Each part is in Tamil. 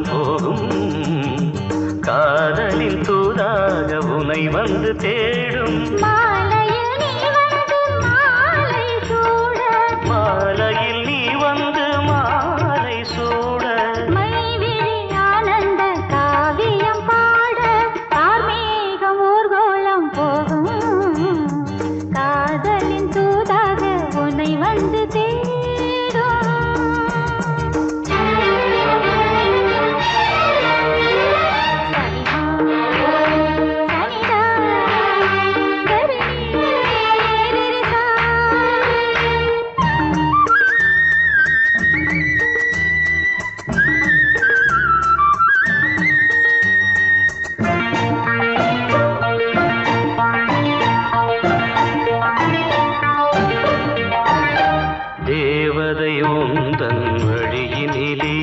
ஊர்கோலம் போகும் காதலின் தூதாக உனை வந்து தேடும் மாலையில் நீ வந்து மாலை சூட மைவிழி ஆனந்த காவியம் பாட கார்மேகம் ஊர்கோலம் போகும் காதலின் தூதாக உனை வந்து தேடும் தேவதை உந்தன் வழியினிலே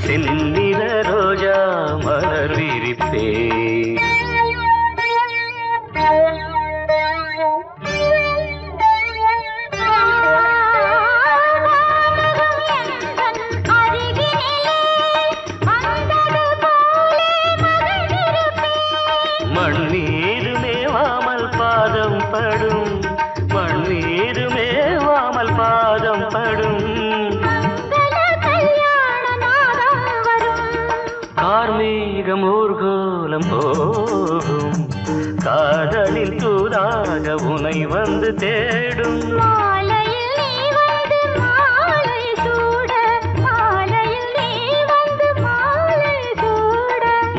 செந்நிற ரோஜா மலர் விரிப்பே மண்ணீரு மேவாமல் பாதம் படும் மண்ணீரு மேவாமல் பாதம் படும் கார்மேகம் ஊர்கோலம் போகும் காதலில் தூதாக உனை வந்து தேடும்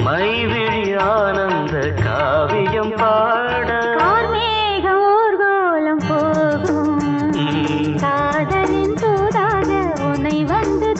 மைவிழி ஆனந்த காவியம் பாட கார்மேகம் ஊர்கோலம் போகும் காதலின் தூதாக உன்னை வந்து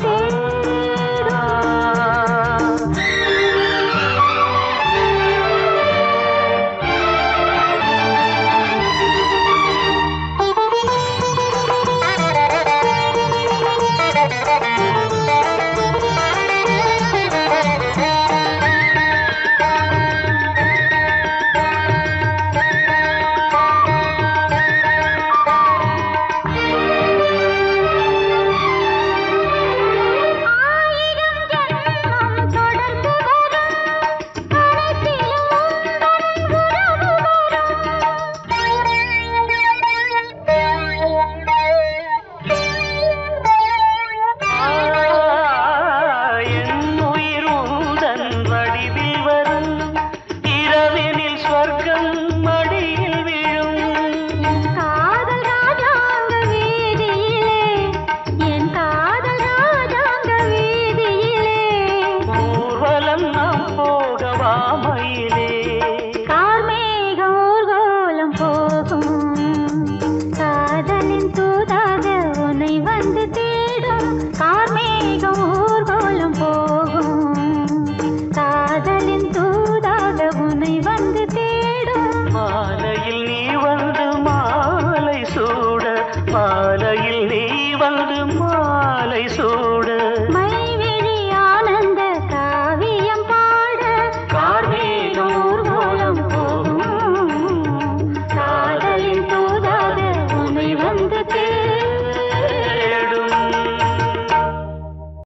கார்மேகம் ஊர்கோலம் போகும் காதலின் தூதாக உன்னை வந்து தேடும் கார்மேகம் ஊர்கோலம் போகும் காதலின் தூதாக உன்னை வந்து தேடும் மாலையில் நீ வந்து மாலை சூட மாலையில்